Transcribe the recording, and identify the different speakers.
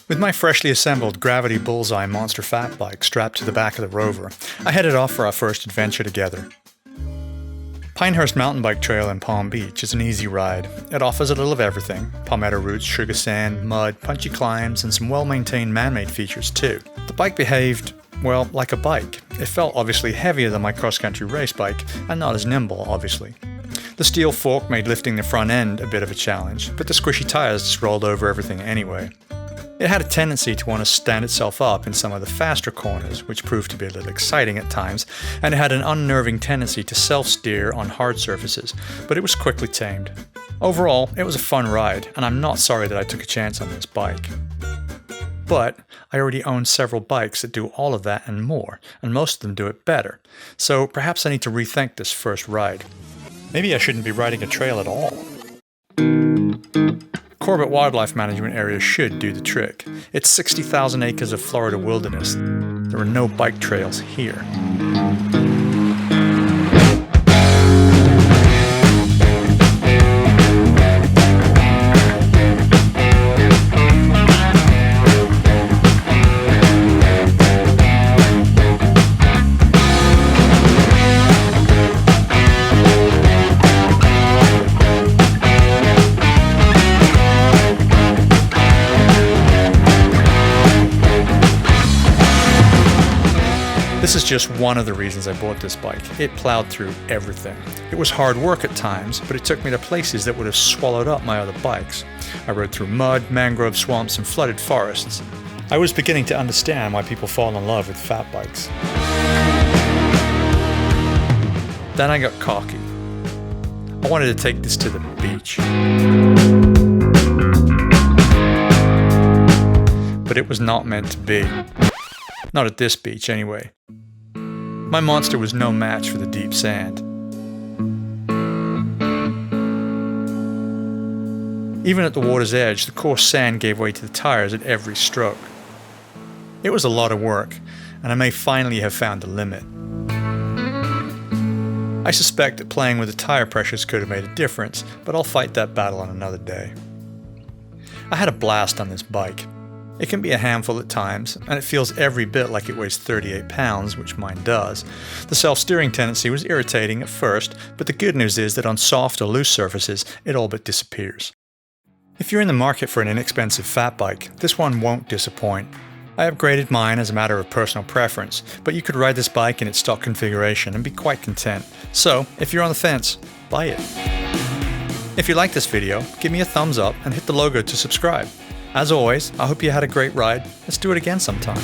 Speaker 1: With my freshly assembled Gravity Bullseye monster fat bike strapped to the back of the Rover, I headed off for our first adventure together. Pinehurst Mountain Bike Trail in Palm Beach is an easy ride. It offers a little of everything: palmetto roots, sugar sand, mud, punchy climbs, and some well-maintained man-made features too. The bike behaved, well, like a bike. It felt obviously heavier than my cross-country race bike, and not as nimble, obviously. The steel fork made lifting the front end a bit of a challenge, but the squishy tires just rolled over everything anyway. It had a tendency to want to stand itself up in some of the faster corners, which proved to be a little exciting at times, and it had an unnerving tendency to self-steer on hard surfaces, but it was quickly tamed. Overall, it was a fun ride, and I'm not sorry that I took a chance on this bike. But I already own several bikes that do all of that and more, and most of them do it better, so perhaps I need to rethink this first ride. Maybe I shouldn't be riding a trail at all. Corbett Wildlife Management Area should do the trick. It's 60,000 acres of Florida wilderness. There are no bike trails here. This is just one of the reasons I bought this bike. It plowed through everything. It was hard work at times, but it took me to places that would have swallowed up my other bikes. I rode through mud, mangrove swamps, and flooded forests. I was beginning to understand why people fall in love with fat bikes. Then I got cocky. I wanted to take this to the beach. But it was not meant to be. Not at this beach, anyway. My monster was no match for the deep sand. Even at the water's edge, the coarse sand gave way to the tires at every stroke. It was a lot of work, and I may finally have found the limit. I suspect that playing with the tire pressures could have made a difference, but I'll fight that battle on another day. I had a blast on this bike. It can be a handful at times, and it feels every bit like it weighs 38 pounds, which mine does. The self-steering tendency was irritating at first, but the good news is that on soft or loose surfaces, it all but disappears. If you're in the market for an inexpensive fat bike, this one won't disappoint. I upgraded mine as a matter of personal preference, but you could ride this bike in its stock configuration and be quite content. So, if you're on the fence, buy it. If you like this video, give me a thumbs up and hit the logo to subscribe. As always, I hope you had a great ride. Let's do it again sometime.